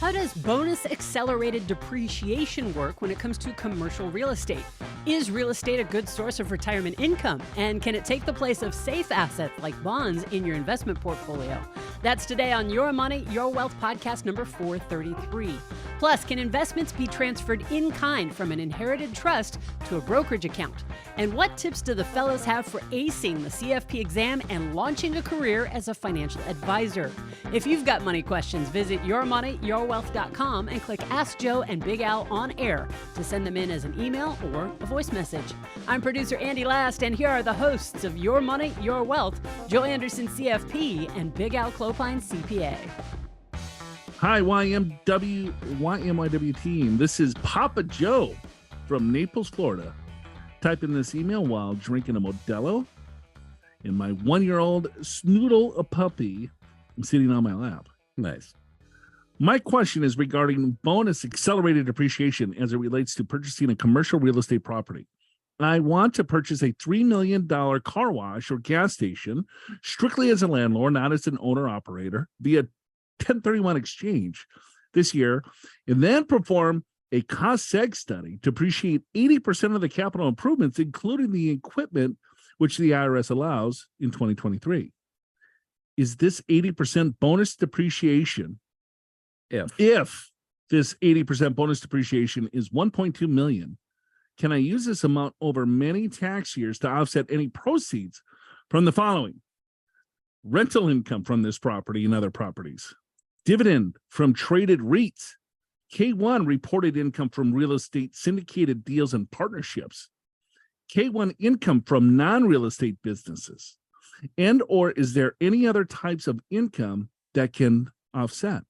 How does bonus accelerated depreciation work when it comes to commercial real estate? Is real estate a good source of retirement income? And can it take the place of safe assets like bonds in your investment portfolio? That's today on Your Money, Your Wealth podcast number 433. Plus, can investments be transferred in kind from an inherited trust to a brokerage account? And what tips do the fellows have for acing the CFP exam and launching a career as a financial advisor? If you've got money questions, visit yourmoneyyourwealth.com and click Ask Joe and Big Al on air to send them in as an email or a voice message. I'm producer Andy Last, and here are the hosts of Your Money, Your Wealth, Joe Anderson, CFP, and Big Al Clopine, CPA. Hi, YMYW team. This is Papa Joe from Naples, Florida. Type in this email while drinking a Modelo, and my 1-year-old Snoodle, a puppy, sitting on my lap. Nice. My question is regarding bonus accelerated depreciation as it relates to purchasing a commercial real estate property. I want to purchase a $3 million car wash or gas station strictly as a landlord, not as an owner-operator, via 1031 exchange this year, and then perform a cost seg study to appreciate 80% of the capital improvements, including the equipment, which the IRS allows in 2023. Is this 80% bonus depreciation? If this 80% bonus depreciation is 1.2 million, can I use this amount over many tax years to offset any proceeds from the following: rental income from this property and other properties, dividend from traded REITs, K1 reported income from real estate syndicated deals and partnerships, K1 income from non-real estate businesses, and or is there any other types of income that can offset?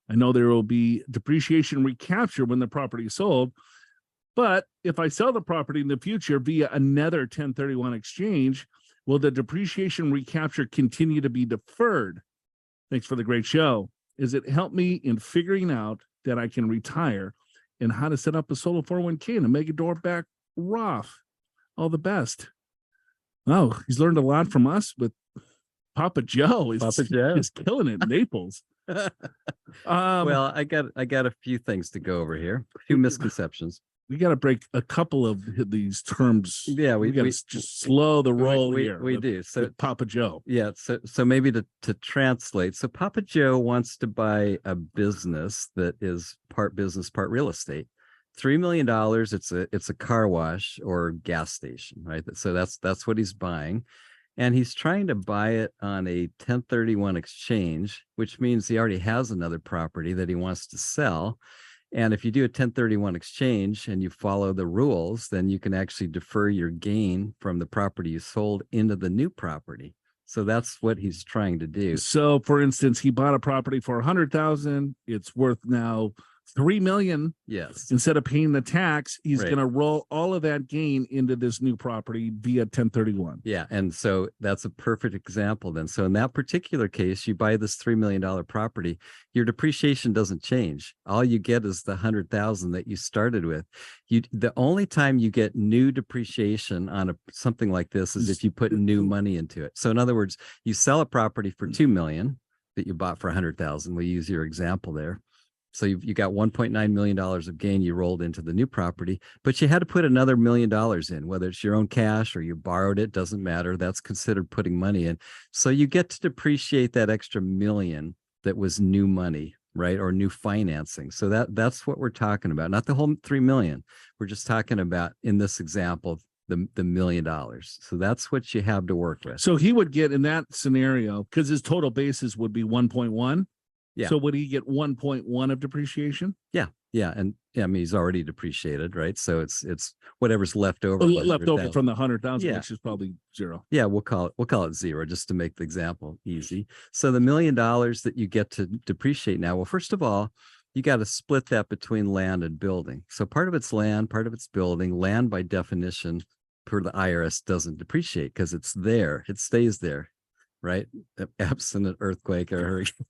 I know there will be depreciation recapture when the property is sold, but if I sell the property in the future via another 1031 exchange, will the depreciation recapture continue to be deferred? Thanks for the great show. Is it help me in figuring out that I can retire and how to set up a solo 401k and a mega door back Roth? All the best. Oh, he's learned a lot from us with Papa Joe. Is killing it in Naples. Well, I got a few things to go over here. A few misconceptions. We got to break a couple of these terms. Yeah, we got to just slow the roll here. We do. So with Papa Joe. Yeah. So maybe to translate. So Papa Joe wants to buy a business that is part business, part real estate. $3 million. It's a car wash or gas station, right? So that's what he's buying. And he's trying to buy it on a 1031 exchange, which means he already has another property that he wants to sell. And if you do a 1031 exchange and you follow the rules, then you can actually defer your gain from the property you sold into the new property. So that's what he's trying to do. So for instance, he bought a property for $100,000. It's worth now $3 million. Yes. Instead of paying the tax, he's Right. going to roll all of that gain into this new property via 1031. Yeah. And so that's a perfect example then. So in that particular case, you buy this $3 million property, your depreciation doesn't change. All you get is the $100,000 that you started with. The only time you get new depreciation on something like this is if you put new money into it. So in other words, you sell a property for $2 million that you bought for $100,000. We use your example there. So you got $1.9 million of gain you rolled into the new property, but you had to put another $1 million in, whether it's your own cash or you borrowed it, doesn't matter. That's considered putting money in. So you get to depreciate that extra $1 million that was new money, right? Or new financing. So that's what we're talking about. Not the whole $3 million. We're just talking about, in this example, the $1 million. So that's what you have to work with. So he would get in that scenario, because his total basis would be 1.1. Yeah. So would he get 1.1 of depreciation? Yeah. And I mean, he's already depreciated, right? So it's whatever's left over. Left over from the 100,000, Yeah. which is probably zero. Yeah, we'll call it zero just to make the example easy. So the $1 million that you get to depreciate now, well, first of all, you got to split that between land and building. So part of it's land, part of it's building. Land, by definition, per the IRS, doesn't depreciate because it's there. It stays there, right? Absent an earthquake or hurricane,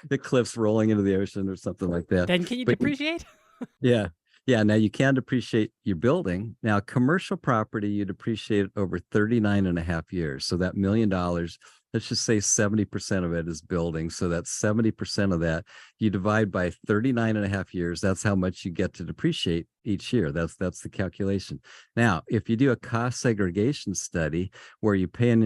the cliffs rolling into the ocean or something like that. Then can you depreciate? Yeah. Now you can depreciate your building. Now, commercial property, you depreciate over 39 and a half years. So that $1 million let's just say 70% of it is building. So that's 70% of that. You divide by 39.5 years. That's how much you get to depreciate each year. That's the calculation. Now, if you do a cost segregation study where you pay an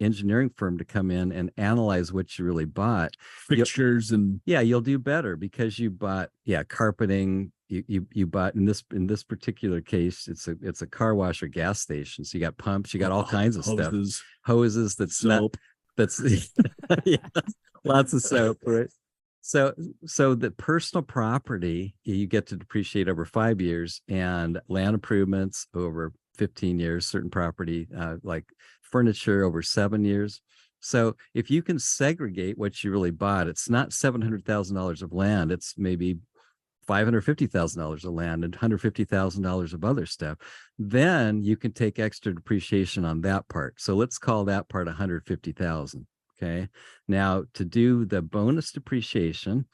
engineering firm to come in and analyze what you really bought, fixtures and you'll do better because you bought carpeting. You bought in this particular case, it's a car wash or gas station. So you got pumps, you got all kinds of hoses. That's soap. Lots of soap, right? So the personal property you get to depreciate over 5 years, and land improvements over 15 years. Certain property like furniture over 7 years. So if you can segregate what you really bought, it's not $700,000 of land. It's maybe $550,000 of land and $150,000 of other stuff. Then you can take extra depreciation on that part. So let's call that part $150,000. Okay. Now to do the bonus depreciation,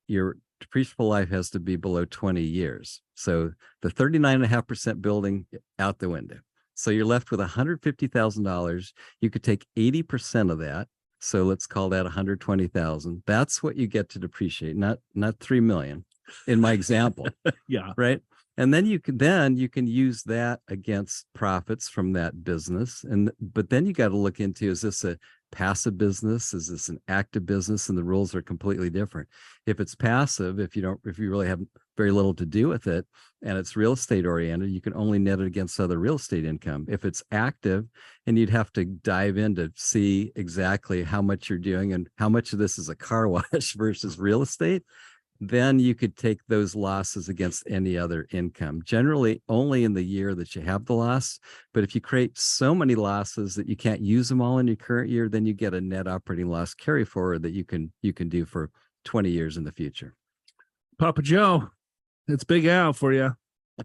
your depreciable life has to be below 20 years. So the 39.5% building out the window. So you're left with $150,000. You could take 80% of that. So let's call that $120,000. That's what you get to depreciate, not $3 million in my example. Yeah. Right. And then you can use that against profits from that business. But then you got to look into, is this a passive business? Is this an active business? And the rules are completely different. If it's passive, if you really have very little to do with it and it's real estate oriented, you can only net it against other real estate income. If it's active, and you'd have to dive in to see exactly how much you're doing and how much of this is a car wash versus real estate, then you could take those losses against any other income, generally only in the year that you have the loss. But if you create so many losses that you can't use them all in your current year, then you get a net operating loss carry forward that you can do for 20 years in the future. Papa Joe, it's Big Al for you.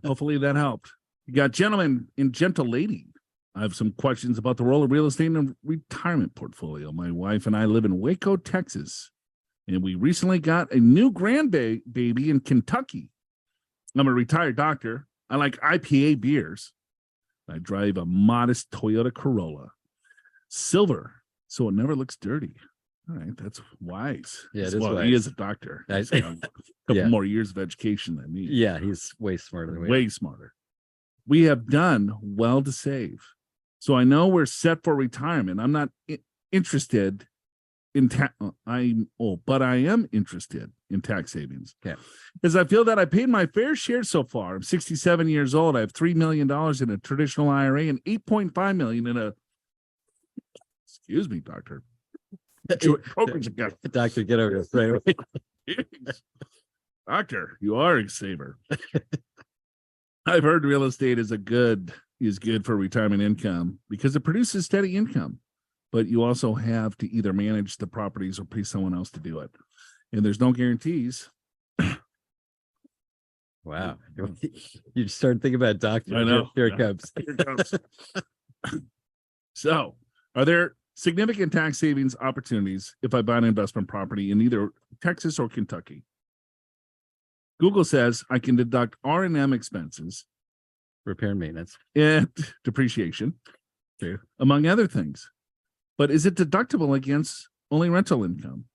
Hopefully that helped. You got gentlemen and gentle lady. I have some questions about the role of real estate in a retirement portfolio. My wife and I live in Waco, Texas, and we recently got a new grandbaby in Kentucky. I'm a retired doctor. I like IPA beers. I drive a modest Toyota Corolla, silver, so it never looks dirty. All right, that's wise. Yeah, it is well, wise. he is a doctor. He's got a couple more years of education than me. Yeah, he's way smarter than me. Way smarter. We have done well to save, so I know we're set for retirement. I'm not interested in but I am interested in tax savings. Okay. As I feel that I paid my fair share so far. I'm 67 years old. I have $3 million in a traditional IRA and $8.5 million in a, excuse me, doctor. Brokerage account. Doctor, get over this right away. Doctor, you are a saver. I've heard real estate is good for retirement income because it produces steady income. But you also have to either manage the properties or pay someone else to do it. And there's no guarantees. Wow. You start thinking about doctor. I know. Here it comes. Here it comes. So, are there significant tax savings opportunities if I buy an investment property in either Texas or Kentucky? Google says I can deduct R&M expenses, repair and maintenance, and depreciation, among other things. But is it deductible against only rental income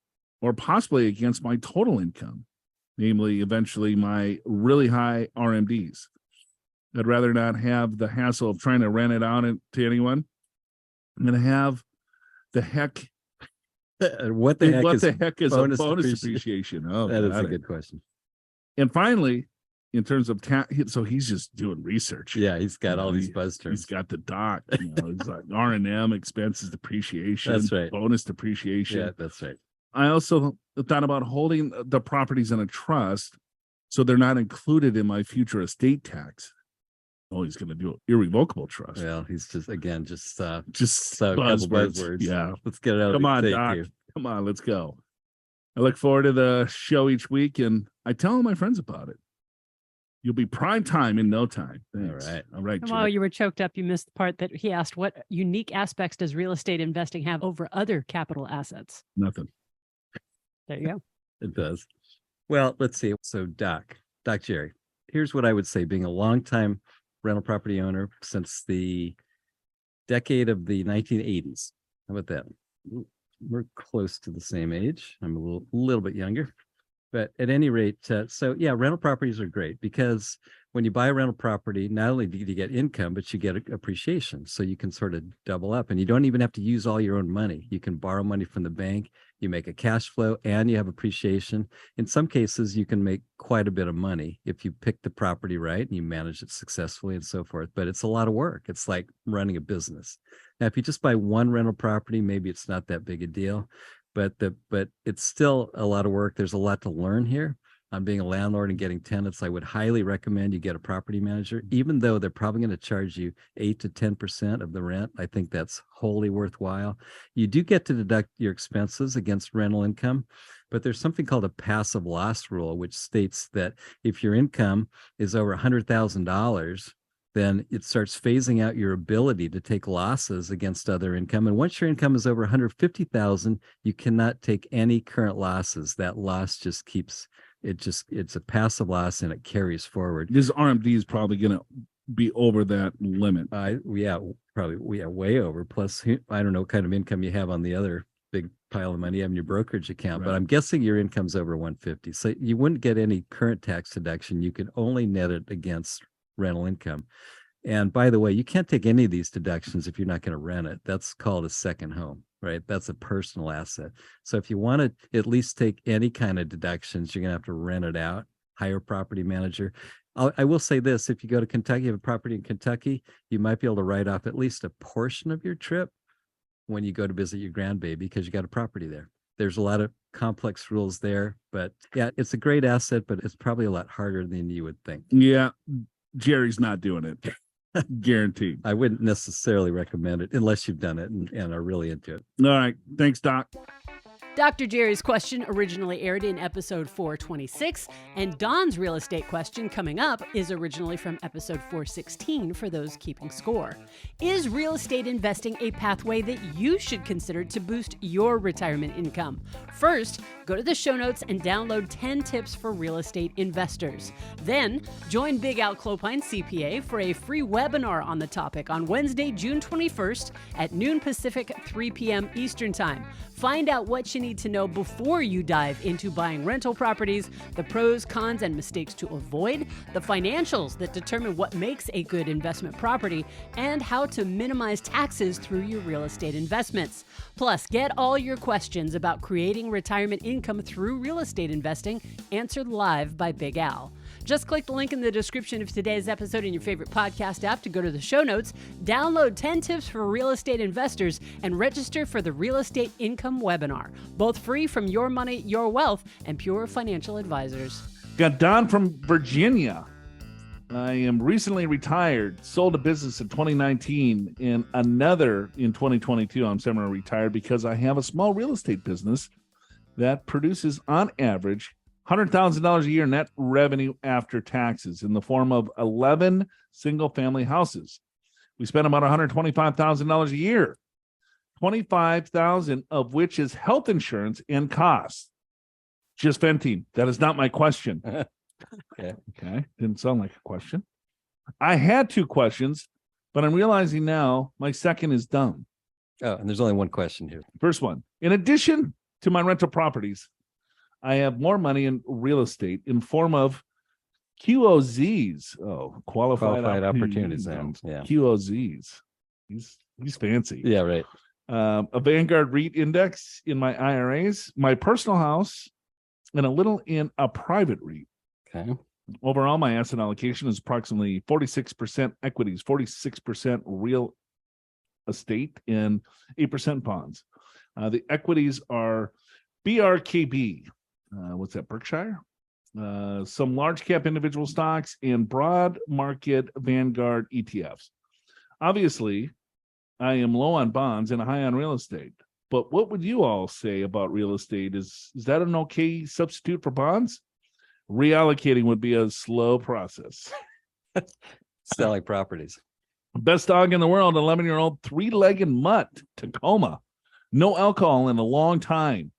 or possibly against my total income, namely eventually my really high RMDs? I'd rather not have the hassle of trying to rent it out to anyone. I'm going to have the heck. What the heck is bonus depreciation? Oh, that is a good question. And finally, in terms of so he's just doing research. Yeah, he's got all these buzz terms. He's got the doc. He's like R&M expenses, depreciation. That's right. Bonus depreciation. Yeah, that's right. I also thought about holding the properties in a trust so they're not included in my future estate tax. Oh, he's going to do an irrevocable trust. Well, he's just buzzwords. Yeah, let's get it out. Come on, Doc. Come on, let's go. I look forward to the show each week, and I tell all my friends about it. You'll be prime time in no time. Thanks. All right. While you were choked up, you missed the part that he asked, what unique aspects does real estate investing have over other capital assets? Nothing. There you go. It does. Well, let's see. So Doc Jerry, here's what I would say, being a longtime rental property owner since the decade of the 1980s. How about that? we're close to the same age. I'm a little bit younger. But at any rate, so yeah, rental properties are great because when you buy a rental property, not only do you get income, but you get appreciation. So you can sort of double up and you don't even have to use all your own money. You can borrow money from the bank, you make a cash flow, and you have appreciation. In some cases, you can make quite a bit of money if you pick the property right and you manage it successfully and so forth. But it's a lot of work. It's like running a business. Now, if you just buy one rental property, maybe it's not that big a deal. But it's still a lot of work. There's a lot to learn here on being a landlord and getting tenants. I would highly recommend you get a property manager, even though they're probably going to charge you 8 to 10% of the rent. I think that's wholly worthwhile. You do get to deduct your expenses against rental income, but there's something called a passive loss rule, which states that if your income is over $100,000, then it starts phasing out your ability to take losses against other income. And once your income is over 150,000, you cannot take any current losses. That loss just keeps, it's a passive loss and it carries forward. This RMD is probably going to be over that limit. Probably way over. Plus, I don't know what kind of income you have on the other big pile of money you have in your brokerage account, but I'm guessing your income's over 150. So you wouldn't get any current tax deduction. You could only net it against rental income. And by the way, you can't take any of these deductions if you're not going to rent it. That's called a second home, right? That's a personal asset. So if you want to at least take any kind of deductions, you're going to have to rent it out, hire a property manager. I will say this, if you go to Kentucky, you have a property in Kentucky, you might be able to write off at least a portion of your trip when you go to visit your grandbaby because you got a property there. There's a lot of complex rules there, but yeah, it's a great asset, but it's probably a lot harder than you would think. Yeah. Jerry's not doing it. Guaranteed. I wouldn't necessarily recommend it unless you've done it and are really into it. All right. Thanks, Doc. Dr. Jerry's question originally aired in episode 426, and Don's real estate question coming up is originally from episode 416 for those keeping score. Is real estate investing a pathway that you should consider to boost your retirement income? First, go to the show notes and download 10 tips for real estate investors. Then, join Big Al Clopine CPA for a free webinar on the topic on Wednesday, June 21st at noon Pacific, 3 p.m. Eastern Time. Find out what you need to know before you dive into buying rental properties, the pros, cons, and mistakes to avoid, the financials that determine what makes a good investment property, and how to minimize taxes through your real estate investments. Plus, get all your questions about creating retirement income through real estate investing answered live by Big Al. Just click the link in the description of today's episode in your favorite podcast app to go to the show notes, download 10 tips for real estate investors, and register for the Real Estate Income webinar. Both free from Your Money, Your Wealth and Pure Financial Advisors. Got Don from Virginia. I am recently retired, sold a business in 2019 and another in 2022. I'm semi-retired because I have a small real estate business that produces on average $100,000 a year net revenue after taxes in the form of 11 single-family houses. We spend about $125,000 a year, $25,000 of which is health insurance and costs. Just venting. That is not my question. Okay. Didn't sound like a question. I had two questions, but I'm realizing now my second is dumb. Oh, and there's only one question here. First one. In addition to my rental properties, I have more money in real estate in form of QOZs. Oh, qualified opportunity zones. Yeah. QOZs. He's fancy. Yeah, right. A Vanguard REIT index in my IRAs, my personal house, and a little in a private REIT. Okay. Overall, my asset allocation is approximately 46% equities, 46% real estate, and 8% bonds. The equities are BRKB. What's that, Berkshire? Some large cap individual stocks and broad market Vanguard ETFs. Obviously, I am low on bonds and high on real estate. But what would you all say about real estate? Is that an okay substitute for bonds? Reallocating would be a slow process. Selling properties. Best dog in the world, 11-year-old three-legged mutt, Tacoma. No alcohol in a long time,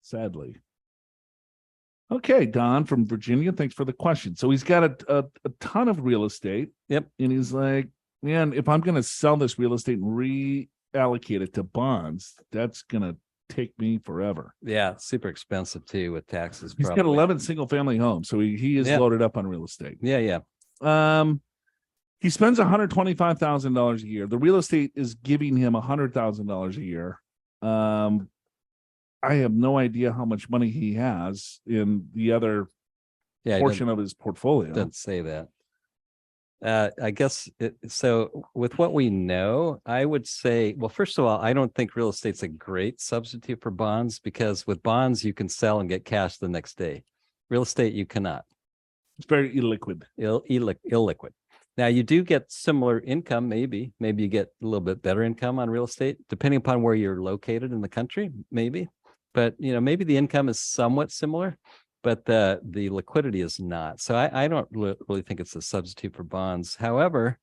sadly. Okay, Don from Virginia, thanks for the question. So he's got a ton of real estate. Yep. And he's like, man, if I'm going to sell this real estate and allocate it to bonds, that's going to take me forever. Yeah, super expensive too with taxes. He's got 11 single family homes, so he is loaded up on real estate. Yeah. He spends $125,000 a year. The real estate is giving him $100,000 a year. I have no idea how much money he has in the other portion of his portfolio. Doesn't say that. I guess so. With what we know, I would say, well, first of all, I don't think real estate's a great substitute for bonds, because with bonds you can sell and get cash the next day. Real estate you cannot. It's very illiquid. Illiquid. Now you do get similar income. Maybe you get a little bit better income on real estate, depending upon where you're located in the country. Maybe, but maybe the income is somewhat similar, but the liquidity is not. So I don't really think it's a substitute for bonds. However,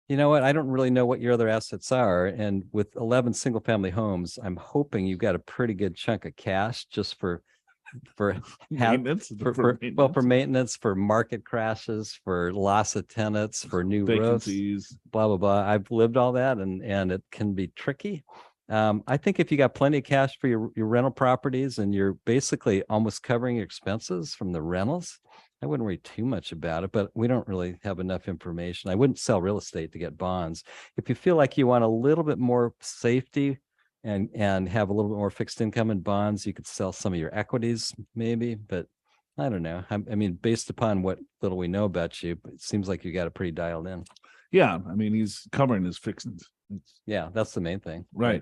you know what? I don't really know what your other assets are. And with 11 single family homes, I'm hoping you've got a pretty good chunk of cash just for maintenance, for maintenance, for market crashes, for loss of tenants, for new vacancies, blah, blah, blah. I've lived all that, and it can be tricky. I think if you got plenty of cash for your rental properties and you're basically almost covering your expenses from the rentals, I wouldn't worry too much about it, but we don't really have enough information. I wouldn't sell real estate to get bonds. If you feel like you want a little bit more safety and have a little bit more fixed income in bonds, you could sell some of your equities maybe, but I don't know. I mean, based upon what little we know about you, it seems like you got it pretty dialed in. Yeah. I mean, he's covering his fixings. Yeah, that's the main thing. Right.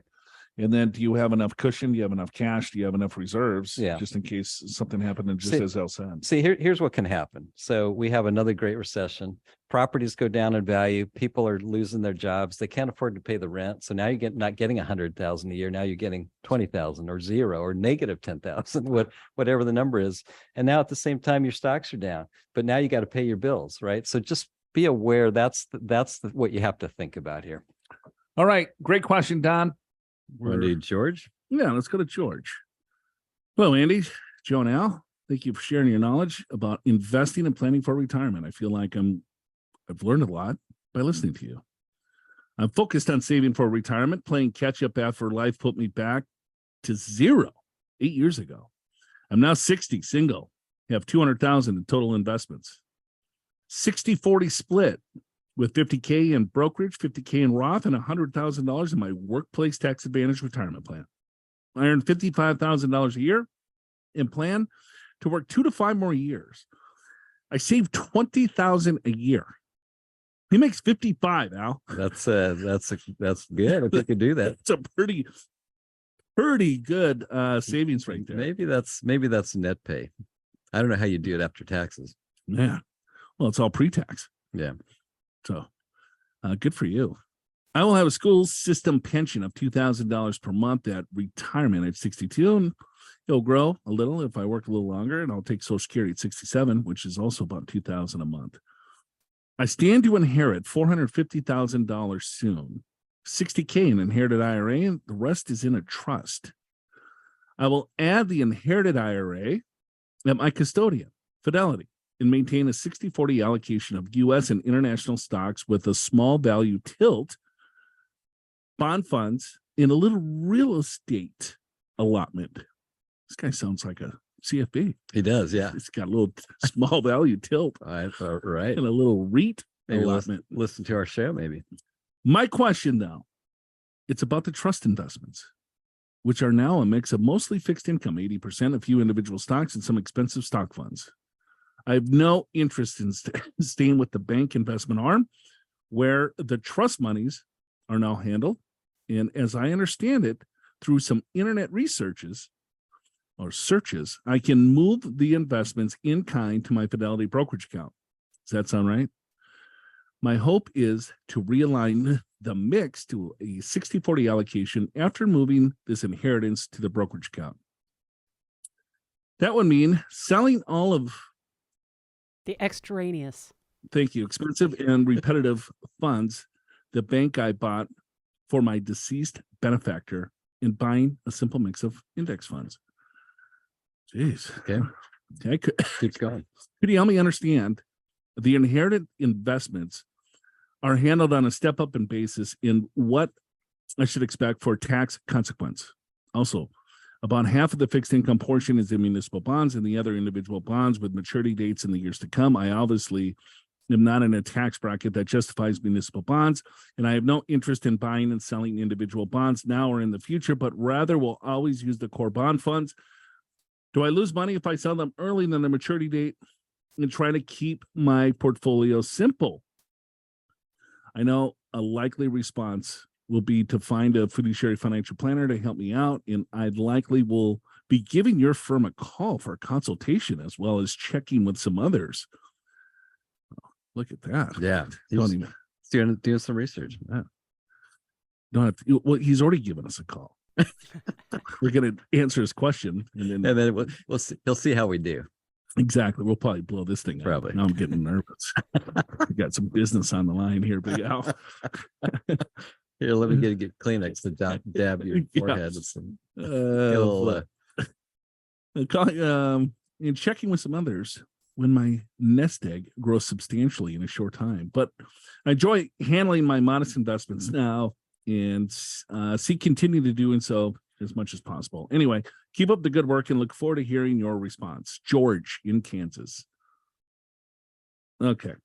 And then do you have enough cushion? Do you have enough cash? Do you have enough reserves? Yeah. Just in case something happened, and just as El said. See, here's what can happen. So we have another great recession. Properties go down in value. People are losing their jobs. They can't afford to pay the rent. So now you're not getting 100,000 a year. Now you're getting 20,000 or zero or negative 10,000, whatever the number is. And now at the same time, your stocks are down, but now you got to pay your bills, right? So just be aware that's what you have to think about here. All right. Great question, Don. George? Yeah, let's go to George. Hello, Andy, Joe, and Al. Thank you for sharing your knowledge about investing and planning for retirement. I feel like I've learned a lot by listening to you. I'm focused on saving for retirement. Playing catch up after life put me back to zero 8 years ago. I'm now 60, single, have 200,000 in total investments. 60-40 split, with 50K in brokerage, 50K in Roth, and $100,000 in my workplace tax advantage retirement plan. I earn $55,000 a year and plan to work 2 to 5 more years. I save $20,000 a year. He makes 55, Al. That's good. If you could do that. It's a pretty good savings right there. Maybe that's net pay. I don't know how you do it after taxes. Yeah. Well, it's all pre-tax. Yeah. So good for you. I will have a school system pension of $2,000 per month at retirement at 62, and it'll grow a little if I work a little longer, and I'll take Social Security at 67, which is also about $2,000 a month. I stand to inherit $450,000 soon, 60K in inherited IRA, and the rest is in a trust. I will add the inherited IRA at my custodian, Fidelity, and maintain a 60-40 allocation of U.S. and international stocks with a small value tilt, bond funds, and a little real estate allotment. This guy sounds like a CFP. He does, yeah. He's got a little small value tilt. Right. And a little REIT allotment. Listen to our show, maybe. My question, though, it's about the trust investments, which are now a mix of mostly fixed income, 80%, a few individual stocks, and some expensive stock funds. I have no interest in staying with the bank investment arm, where the trust monies are now handled. And as I understand it, through some internet searches, I can move the investments in kind to my Fidelity brokerage account. Does that sound right? My hope is to realign the mix to a 60-40 allocation after moving this inheritance to the brokerage account. That would mean selling all of the extraneous. Thank you. Expensive and repetitive funds the bank I bought for my deceased benefactor and buying a simple mix of index funds. Jeez. Okay. Keep going. Could you help me understand the inherited investments are handled on a step-up in basis in what I should expect for tax consequence. Also, about half of the fixed income portion is in municipal bonds and the other individual bonds with maturity dates in the years to come. I obviously am not in a tax bracket that justifies municipal bonds, and I have no interest in buying and selling individual bonds now or in the future, but rather will always use the core bond funds. Do I lose money if I sell them early than the maturity date and try to keep my portfolio simple? I know a likely response will be to find a fiduciary financial planner to help me out, and I'd likely will be giving your firm a call for a consultation as well as checking with some others. Look at that. Yeah. Don't He's even, doing some research. don't have to, well, he's already given us a call. We're going to answer his question, and then We'll see. He'll see how we do. exactly. We'll probably blow this thing Probably. up. Now I'm getting nervous. We got some business on the line here, Big Al. Here, let me get Kleenex to dab your Yeah. forehead. With some, get a little, in checking with some others when my nest egg grows substantially in a short time. But I enjoy handling my modest investments now and continue to doing so as much as possible. Anyway, keep up the good work and look forward to hearing your response. George in Kansas. Okay.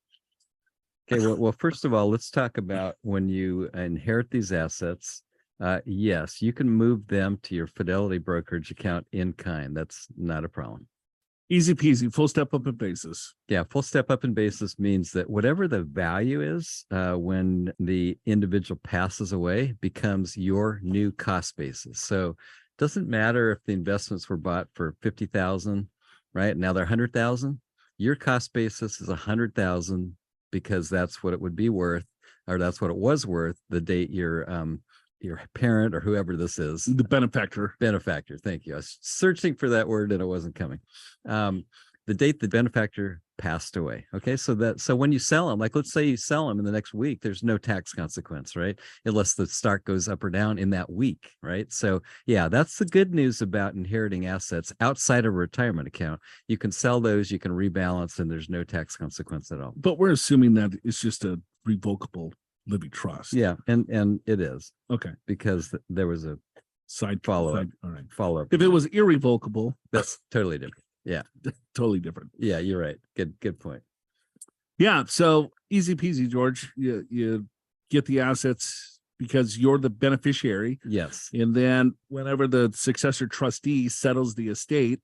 Okay, well, first of all, let's talk about when you inherit these assets. Yes, you can move them to your Fidelity brokerage account in kind. That's not a problem. Easy peasy, full step up in basis. Yeah, full step up in basis means that whatever the value is when the individual passes away becomes your new cost basis. So it doesn't matter if the investments were bought for 50,000, right? Now they're 100,000. Your cost basis is 100,000 because that's what it would be worth, or that's what it was worth the date your parent or whoever this is, The benefactor. Thank you. I was searching for that word and it wasn't coming. The date the benefactor passed away. Okay. So when you sell them, like, let's say you sell them in the next week, there's no tax consequence, right? Unless the stock goes up or down in that week. Right. So yeah, that's the good news about inheriting assets outside of a retirement account. You can sell those, you can rebalance, and there's no tax consequence at all. But we're assuming that it's just a revocable living trust. Yeah. And it is. Okay. Because there was a Side follow-up. All right. Follow-up. If it was irrevocable, That's totally different. Yeah. totally different. Yeah, you're right. Good point. Yeah. So easy peasy, George. You get the assets because you're the beneficiary. Yes. And then whenever the successor trustee settles the estate,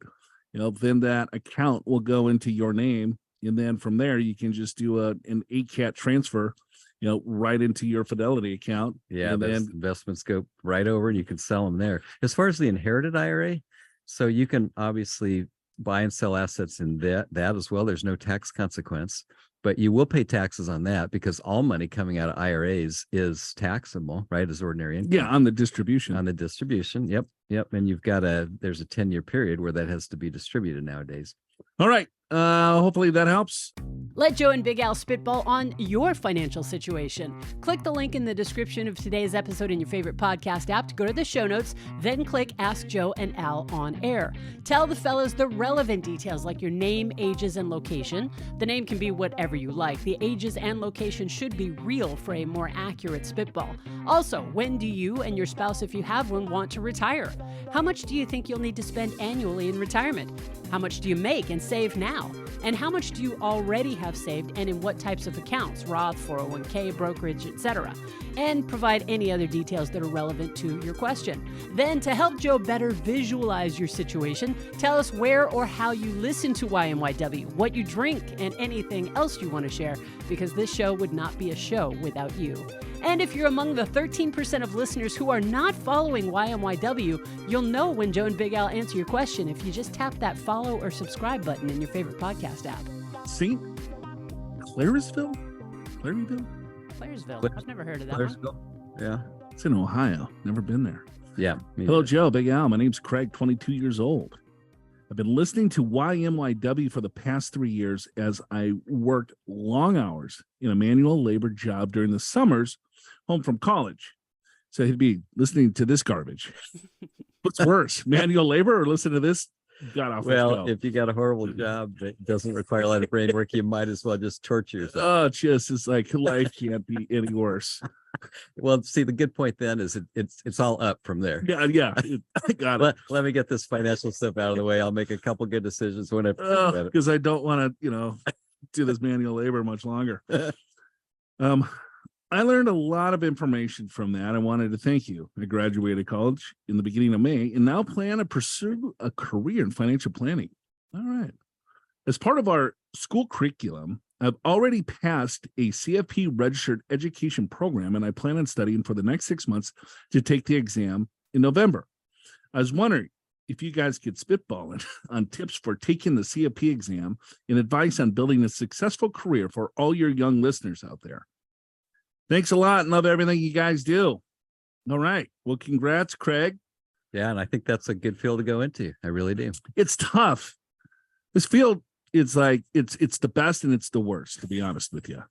then that account will go into your name. And then from there, you can just do an 8-cat transfer, right into your Fidelity account. Yeah. And Those then investments go right over and you can sell them there. As far as the inherited IRA, so you can obviously buy and sell assets in that as well. There's no tax consequence, but you will pay taxes on that because all money coming out of IRAs is taxable, right? As ordinary income. yeah, on the distribution. On the distribution. Yep. And you've got there's a 10-year period where that has to be distributed nowadays. All right. Hopefully that helps. Let Joe and Big Al spitball on your financial situation. Click the link in the description of today's episode in your favorite podcast app to go to the show notes, then click Ask Joe and Al on air. Tell the fellas the relevant details like your name, ages, and location. The name can be whatever you like. The ages and location should be real for a more accurate spitball. Also, when do you and your spouse, if you have one, want to retire? How much do you think you'll need to spend annually in retirement? How much do you make and save now? And how much do you already have saved and in what types of accounts, Roth, 401k, brokerage, etc.? And provide any other details that are relevant to your question. Then, to help Joe better visualize your situation, tell us where or how you listen to YMYW, what you drink, and anything else you want to share, because this show would not be a show without you. And if you're among the 13% of listeners who are not following YMYW, you'll know when Joe and Big Al answer your question if you just tap that follow or subscribe button in your favorite podcast app. St. Clairsville? Claryville? Clairsville. I've never heard of that one. Yeah. It's in Ohio. Never been there. Yeah. Hello, Joe. Big Al. My name's Craig, 22 years old. I've been listening to YMYW for the past 3 years as I worked long hours in a manual labor job during the summers home from college. So he'd be listening to this garbage. What's worse, manual labor or listen to this got off the Well, show. if you got a horrible job that doesn't require a lot of brain work, you might as well just torture yourself. Oh, it's like life can't be any worse. Well, see, the good point then is it's all up from there. Yeah, I got it. Let me get this financial stuff out of the way. I'll make a couple good decisions whenever. Because I don't want to, do this manual labor much longer. I learned a lot of information from that. I wanted to thank you. I graduated college in the beginning of May and now plan to pursue a career in financial planning. All right. As part of our school curriculum, I've already passed a CFP registered education program, and I plan on studying for the next 6 months to take the exam in November. I was wondering if you guys could spitball on tips for taking the CFP exam and advice on building a successful career for all your young listeners out there. Thanks a lot and love everything you guys do. All right. Well, congrats, Craig. Yeah, and I think that's a good field to go into. I really do. It's tough. This field, it's like it's the best and it's the worst, to be honest with you.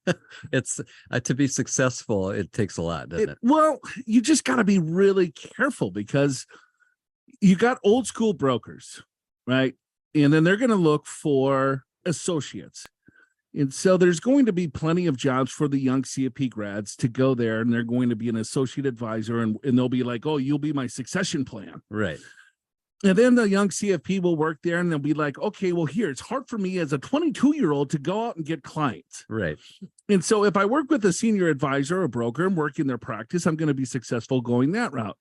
It's to be successful, it takes a lot, doesn't it? Well, you just got to be really careful because you got old school brokers, right? And then they're going to look for associates. And so there's going to be plenty of jobs for the young CFP grads to go there, and they're going to be an associate advisor, and they'll be like, oh, you'll be my succession plan. Right. And then the young CFP will work there and they'll be like, okay, well, here, it's hard for me as a 22-year-old to go out and get clients. Right. And so if I work with a senior advisor or broker and work in their practice, I'm going to be successful going that route.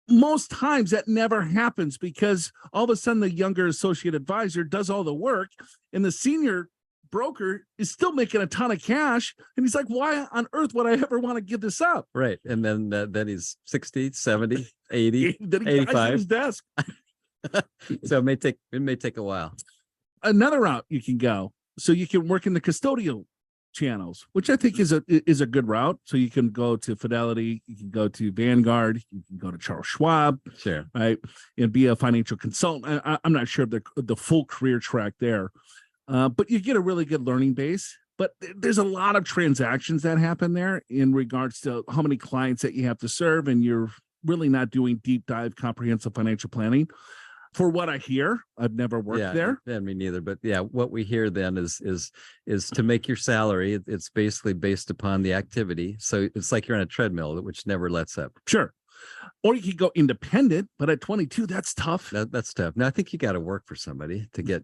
Most times that never happens because all of a sudden the younger associate advisor does all the work and the senior broker is still making a ton of cash. And he's like, why on earth would I ever want to give this up? Right. And then he's 60, 70, 80, then he 85. dies at his desk. So it may take a while. Another route you can go. So you can work in the custodial channels, which I think is a good route. So you can go to Fidelity, you can go to Vanguard, you can go to Charles Schwab, Sure, right, and be a financial consultant. I'm not sure of the full career track there, but you get a really good learning base. But there's a lot of transactions that happen there in regards to how many clients that you have to serve, and you're really not doing deep dive comprehensive financial planning. For what I hear, I've never worked there. Yeah, me neither. But yeah, what we hear then is to make your salary. It's basically based upon the activity. So it's like you're on a treadmill, which never lets up. Sure. Or you could go independent, but at 22, that's tough. That's tough. Now I think you got to work for somebody to get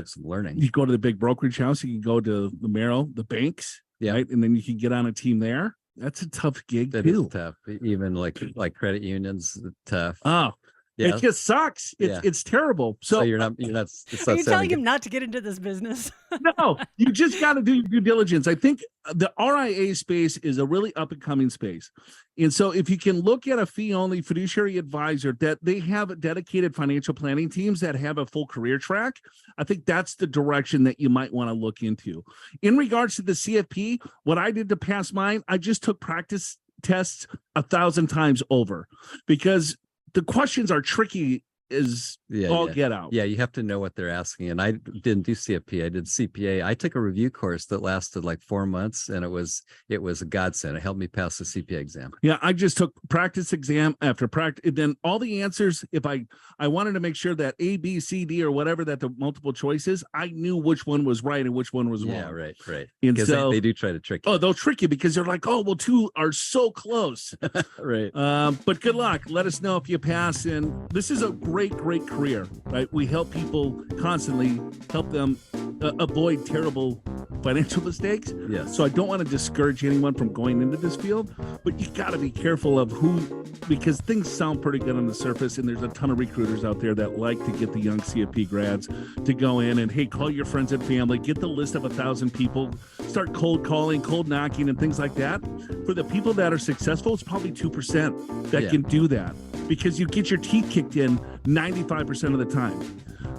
some learning. You go to the big brokerage house, you can go to the Merrill, the banks, right? And then you can get on a team there. That's a tough gig That too. is tough. Even like credit unions, tough. Oh, yeah. It just sucks. It's terrible. So you're not. Are you telling him not to get into this business? No, you just got to do due diligence. I think the RIA space is a really up and coming space. And so if you can look at a fee only fiduciary advisor that they have dedicated financial planning teams that have a full career track, I think that's the direction that you might want to look into. In regards to the CFP, what I did to pass mine, I just took practice tests 1,000 times over because the questions are tricky as get out. Yeah, you have to know what they're asking. And I didn't do CFP. I did CPA. I took a review course that lasted like 4 months, and it was a godsend. It helped me pass the CPA exam. Yeah, I just took practice exam after practice. Then all the answers, if I wanted to make sure that A, B, C, D, or whatever that the multiple choice is, I knew which one was right and which one was wrong. Yeah, right. And because so they do try to trick you. Oh, they'll trick you because they're like, oh, well, two are so close. Right. But good luck. Let us know if you pass. And this is a great career, right? We help people constantly, help them avoid terrible financial mistakes. Yes. So I don't want to discourage anyone from going into this field, but you got to be careful of who, because things sound pretty good on the surface, and there's a ton of recruiters out there that like to get the young CFP grads to go in and, hey, call your friends and family, get the list of 1,000 people, start cold calling, cold knocking, and things like that. For the people that are successful, it's probably 2% that can do that, because you get your teeth kicked in 95% of the time.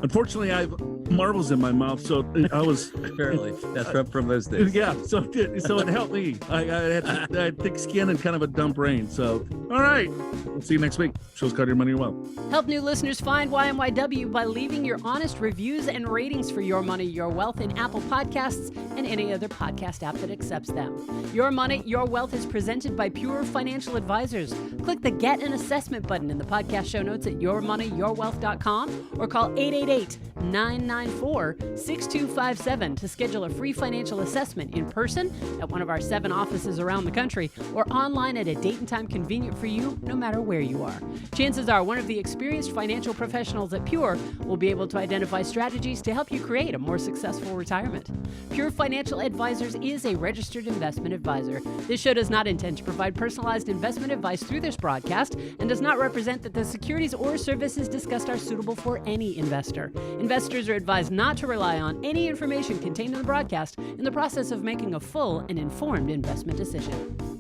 Unfortunately, I've marbles in my mouth. So I was Apparently, that's from those days. Yeah, so it helped me. I had thick skin and kind of a dumb brain. So, all right, we'll see you next week. Show's called Your Money, Your Wealth. Help new listeners find YMYW by leaving your honest reviews and ratings for Your Money, Your Wealth in Apple Podcasts and any other podcast app that accepts them. Your Money, Your Wealth is presented by Pure Financial Advisors. Click the Get an Assessment button in the podcast show notes at yourmoneyyourwealth.com or call 888-994-6257 to schedule a free financial assessment in person at one of our 7 offices around the country or online at a date and time convenient for you, no matter where you are. Chances are one of the experienced financial professionals at Pure will be able to identify strategies to help you create a more successful retirement. Pure Financial Advisors is a registered investment advisor. This show does not intend to provide personalized investment advice through this broadcast and does not represent that the securities or services discussed are suitable for any investor. Investors are advised not to rely on any information contained in the broadcast in the process of making a full and informed investment decision.